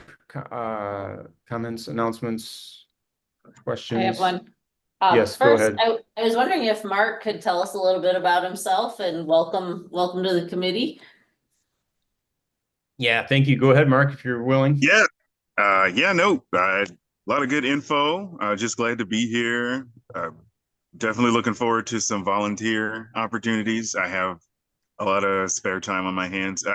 Speaker 1: comments, announcements, questions?
Speaker 2: I have one.
Speaker 1: Yes, go
Speaker 2: First,
Speaker 1: ahead.
Speaker 2: I was wondering if Mark could tell us a little bit about himself and welcome to the committee.
Speaker 1: Yeah, thank you. Go ahead, Mark, if you're willing.
Speaker 9: Yeah. No, a lot of good info. Just glad to be here. Definitely looking forward to some volunteer opportunities. I have a lot of spare time on my hands.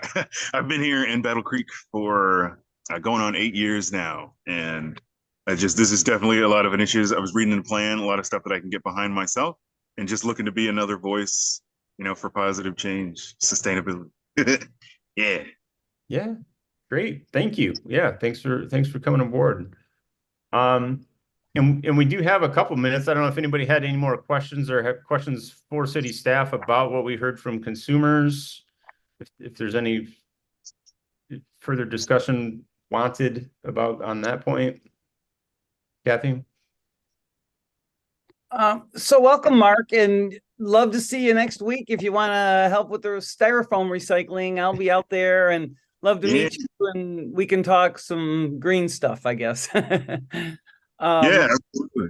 Speaker 9: I've been here in Battle Creek for going on 8 years now. And this is definitely a lot of initiatives. I was reading the plan, a lot of stuff that I can get behind myself, and just looking to be another voice, for positive change, sustainability. Yeah.
Speaker 1: Yeah, great. Thank you. Yeah, thanks for coming aboard. And we do have a couple minutes. I don't know if anybody had any more questions or have questions for city staff about what we heard from consumers. If there's any further discussion wanted about on that point. Kathy?
Speaker 11: So welcome, Mark, and love to see you next week. If you want to help with the styrofoam recycling, I'll be out there and love to meet you, and we can talk some green stuff, I guess.
Speaker 9: Yeah, absolutely.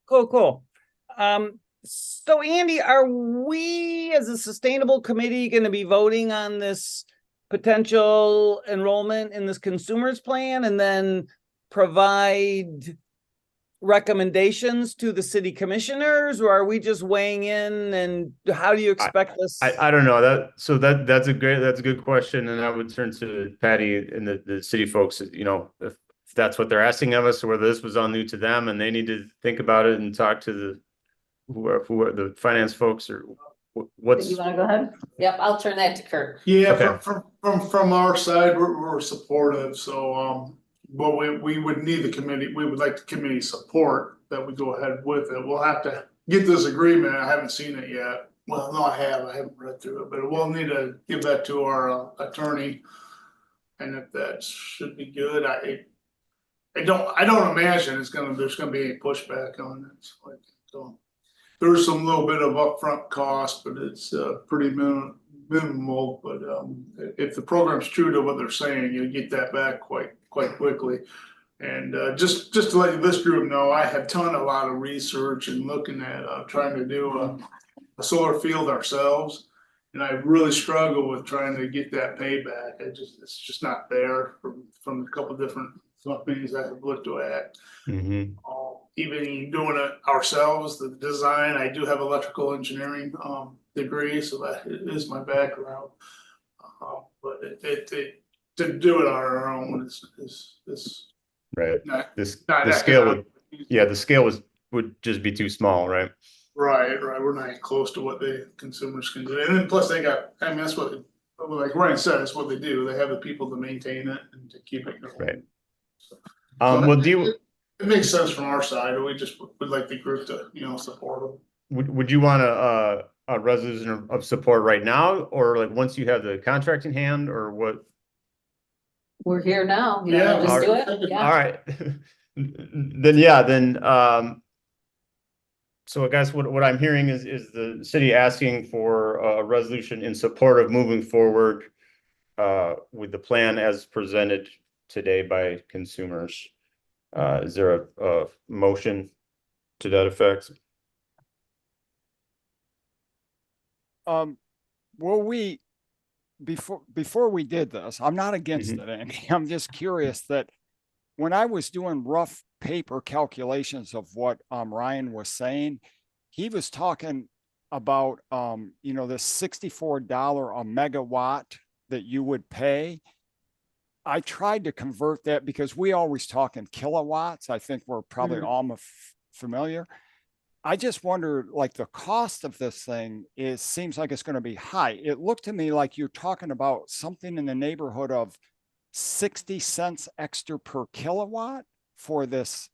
Speaker 11: Cool. So Andy, are we as a sustainable committee going to be voting on this potential enrollment in this consumers plan and then provide recommendations to the city commissioners, or are we just weighing in, and how do you expect this?
Speaker 1: I don't know that's a good question, and I would turn to Patty and the city folks, if that's what they're asking of us, or whether this was all new to them and they need to think about it and talk to who are the finance folks, or what's.
Speaker 2: You want to go ahead? Yep, I'll turn that to Kurt.
Speaker 3: Yeah,
Speaker 1: Okay.
Speaker 3: from our side, we're supportive, so, but we would need we would like the committee support that we go ahead with it. We'll have to get this agreement. I haven't seen it yet. Well, no, I haven't read through it, but we'll need to give that to our attorney. And if that should be good, I don't imagine there's gonna be any pushback on it. So there's some little bit of upfront cost, but it's pretty minimal. But if the program's true to what they're saying, you'll get that back quite quickly. And just to let this group know, I have done a lot of research and looking at trying to do a solar field ourselves, and I really struggle with trying to get that payback. It's just not there from a couple different companies I have looked at.
Speaker 1: Mm-hmm.
Speaker 3: Even doing it ourselves, the design. I do have electrical engineering degree, so that is my background. But to do it on our own is
Speaker 1: right.
Speaker 3: The
Speaker 1: scale would just be too small, right?
Speaker 3: Right. We're not even close to what the consumers can do, and then plus they got. I mean, that's what, like Ryan said, that's what they do. They have the people to maintain it and to keep it going.
Speaker 1: Right.
Speaker 3: It makes sense from our side. We just would like the group to, support them.
Speaker 1: Would you want a resolution of support right now, or like once you have the contract in hand, or what?
Speaker 2: We're here now.
Speaker 3: Yeah,
Speaker 2: just do it. Yeah.
Speaker 1: All right. So I guess what I'm hearing is the city asking for a resolution in support of moving forward with the plan as presented today by consumers. Is there a motion to that effect?
Speaker 6: Well, before we did this, I'm not against it, Andy. I'm just curious that when I was doing rough paper calculations of what Ryan was saying, he was talking about this $64 a megawatt that you would pay. I tried to convert that because we always talk in kilowatts. I think we're probably all familiar. I just wonder, like, the cost of this thing seems like it's going to be high. It looked to me like you're talking about something in the neighborhood of 60 cents extra per kilowatt for this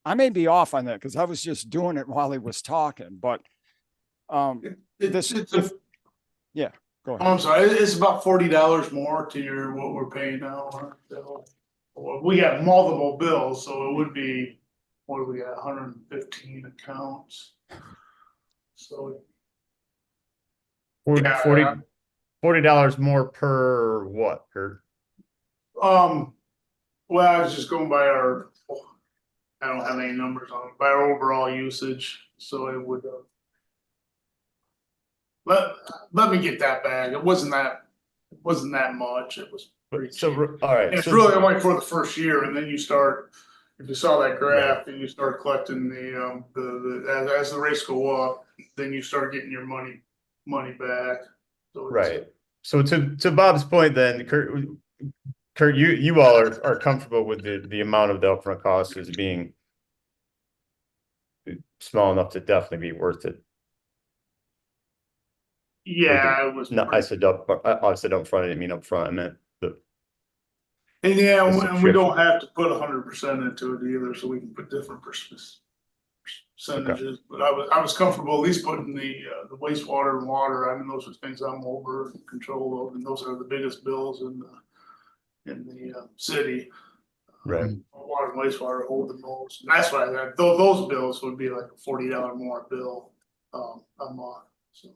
Speaker 6: I may be off on that because I was just doing it while he was talking, but
Speaker 3: It's
Speaker 6: yeah, go ahead.
Speaker 3: I'm sorry, it's about $40 more to what we're paying now. So, well, we got multiple bills, so it would be, what do we got, 115 accounts. So. Yeah,
Speaker 1: $40 more per what?
Speaker 3: Well, I was just going by I don't have any numbers on it, by our overall usage, so it would, let me get that back. It wasn't that much. It was pretty cheap.
Speaker 1: All right.
Speaker 3: And it's really only for the first year, and then you start, if you saw that graph, and you start collecting as the rates go up, then you start getting your money back. So
Speaker 1: right. So to Bob's point, then, Kurt, you all are comfortable with the amount of the upfront costs as being small enough to definitely be worth it.
Speaker 3: Yeah, it was.
Speaker 1: No, I said upfront. I didn't mean upfront. I meant
Speaker 3: And yeah, and we don't have to put 100% into it either, so we can put different percentages. Okay. But I was comfortable at least putting the wastewater and water. I mean, those are things I'm over control of, and those are the biggest bills in the city.
Speaker 1: Right.
Speaker 3: Water and wastewater hold the most, and that's why those bills would be like a $40 more bill a month. So.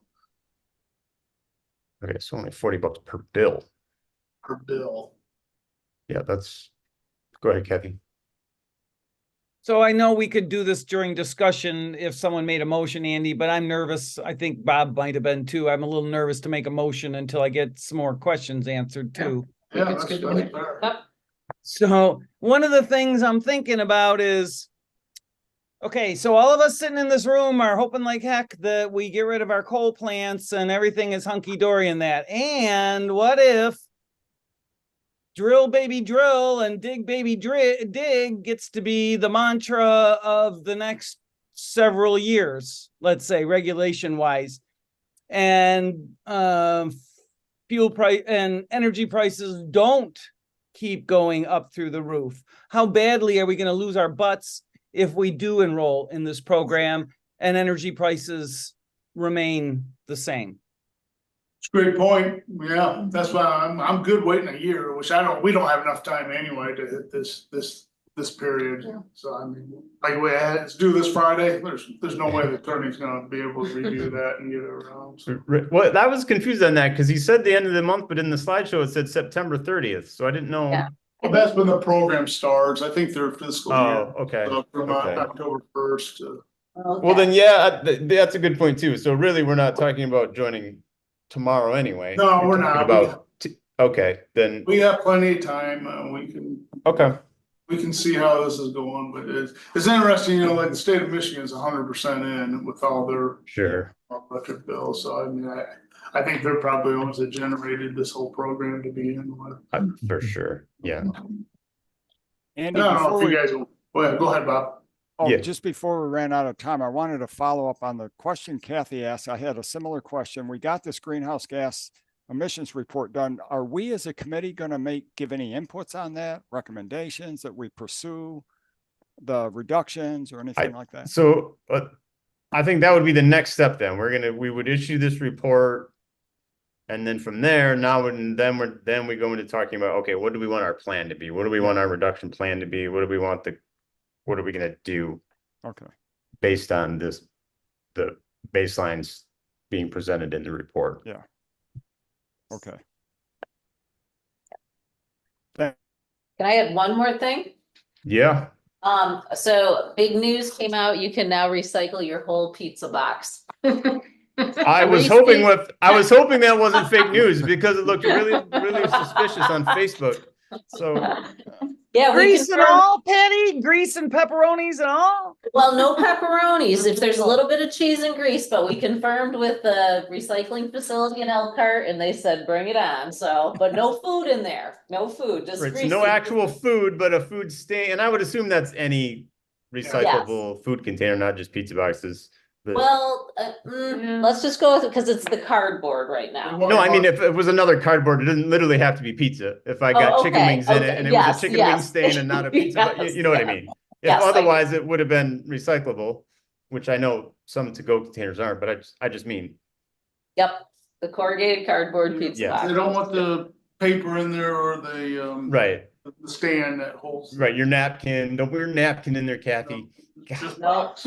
Speaker 1: Okay, so only $40 per bill.
Speaker 3: Per bill.
Speaker 1: Yeah, that's. Go ahead, Kathy.
Speaker 11: So I know we could do this during discussion if someone made a motion, Andy, but I'm nervous. I think Bob might have been too. I'm a little nervous to make a motion until I get some more questions answered too.
Speaker 3: Yeah, that's good.
Speaker 11: So one of the things I'm thinking about is, okay, so all of us sitting in this room are hoping like heck that we get rid of our coal plants and everything is hunky-dory in that. And what if drill baby drill and dig baby dig gets to be the mantra of the next several years, let's say regulation wise, and fuel price and energy prices don't keep going up through the roof? How badly are we going to lose our butts if we do enroll in this program and energy prices remain the same?
Speaker 3: It's a great point. Yeah, that's why I'm good waiting a year, which we don't have enough time anyway to hit this period. Yeah. So I mean, like let's do this Friday. There's no way the attorney's gonna be able to redo that and get it around. So.
Speaker 1: Well, I was confused on that because he said the end of the month, but in the slideshow it said September 30th. So I didn't know.
Speaker 2: Yeah.
Speaker 3: Well, that's when the program starts. I think their fiscal year.
Speaker 1: Oh, okay.
Speaker 3: So from October 1st.
Speaker 2: Okay.
Speaker 1: Well, then, yeah, that's a good point too. So really, we're not talking about joining tomorrow anyway.
Speaker 3: No, we're not.
Speaker 1: Okay, then
Speaker 3: we have plenty of time. We can.
Speaker 1: Okay.
Speaker 3: We can see how this is going, but it's interesting. Like the state of Michigan is 100% in with all their electric bills. So I mean, I think they're probably the ones that generated this whole program to begin with.
Speaker 1: For sure, yeah.
Speaker 6: Andy,
Speaker 3: I don't know if you guys will. Go ahead, Bob.
Speaker 6: Oh, yeah. Just before we ran out of time, I wanted to follow up on the question Kathy asked. I had a similar question. We got this greenhouse gas emissions report done. Are we as a committee going to give any inputs on that, recommendations that we pursue, the reductions or anything like that?
Speaker 1: So I think that would be the next step then. We would issue this report. And then from there, then we go into talking about, okay, what do we want our plan to be? What do we want our reduction plan to be? What are we going to do?
Speaker 6: Okay.
Speaker 1: Based on the baselines being presented in the report.
Speaker 6: Yeah. Okay.
Speaker 2: Can I add one more thing?
Speaker 1: Yeah.
Speaker 2: So big news came out. You can now recycle your whole pizza box.
Speaker 1: I was hoping that wasn't fake news because it looked really, really suspicious on Facebook. So
Speaker 11: yeah, grease and all, Patty, grease and pepperonis and all.
Speaker 2: Well, no pepperonis. If there's a little bit of cheese and grease, but we confirmed with the recycling facility in Elkhart, and they said bring it on. So, but no food in there. No food, just grease.
Speaker 1: So no actual food, but a food stain, and I would assume that's any recyclable food container, not just pizza boxes.
Speaker 2: Well, let's just go with it because it's the cardboard right now.
Speaker 1: No, I mean, if it was another cardboard, it doesn't literally have to be pizza. If I got chicken wings in it and it was a chicken wing stain and not a pizza, you know what I mean?
Speaker 2: Yes, I do.
Speaker 1: otherwise it would have been recyclable, which I know some to-go containers aren't, but I just mean,
Speaker 2: Yep, the corrugated cardboard pizza
Speaker 1: Yes.
Speaker 3: They
Speaker 2: box.
Speaker 3: don't want the paper in there or the,
Speaker 1: right,
Speaker 3: the stand that holds.
Speaker 1: right, your napkin, don't put your napkin in there, Kathy.
Speaker 3: Just
Speaker 2: No.
Speaker 3: box.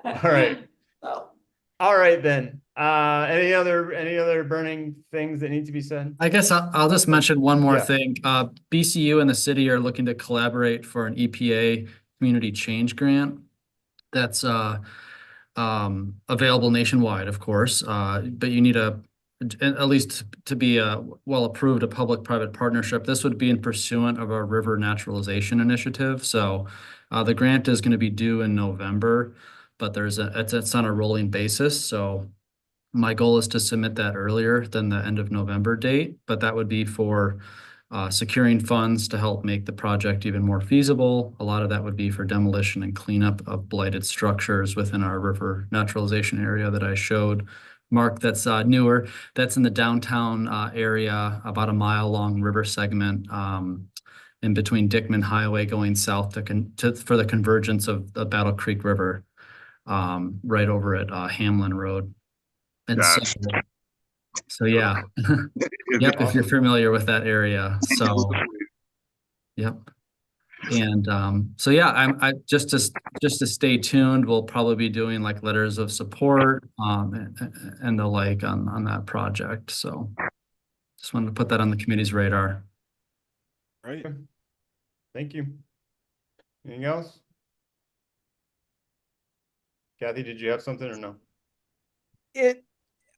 Speaker 1: All right.
Speaker 2: So,
Speaker 1: All right, then. Any other burning things that need to be said?
Speaker 7: I guess I'll just mention one more
Speaker 1: Yeah.
Speaker 7: thing. BCU and the city are looking to collaborate for an EPA community change grant. That's available nationwide, of course, but you need at least to be well approved, a public-private partnership. This would be in pursuant of our river naturalization initiative. So the grant is going to be due in November, but it's on a rolling basis. So my goal is to submit that earlier than the end of November date, but that would be for securing funds to help make the project even more feasible. A lot of that would be for demolition and cleanup of blighted structures within our river naturalization area that I showed. Mark, that's newer. That's in the downtown area, about a mile long river segment in between Dickman Highway going south for the convergence of the Battle Creek River, right over at Hamlin Road. And
Speaker 9: Gotcha.
Speaker 7: so yeah, yep, if you're familiar with that area, so yep. And so yeah, I just to stay tuned, we'll probably be doing like letters of support and the like on that project. So just wanted to put that on the committee's radar.
Speaker 6: Right.
Speaker 1: Thank you. Anything else? Kathy, did you have something or no?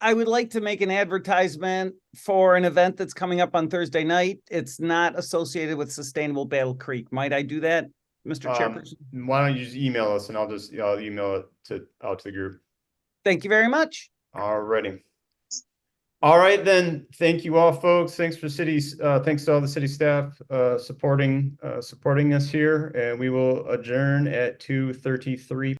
Speaker 11: I would like to make an advertisement for an event that's coming up on Thursday night. It's not associated with Sustainable Battle Creek. Might I do that, Mr. Chairperson?
Speaker 1: Why don't you just email us and I'll email it out to the group.
Speaker 11: Thank you very much.
Speaker 1: Alrighty. All right, then. Thank you all, folks. Thanks to all the city staff supporting us here, and we will adjourn at 2:33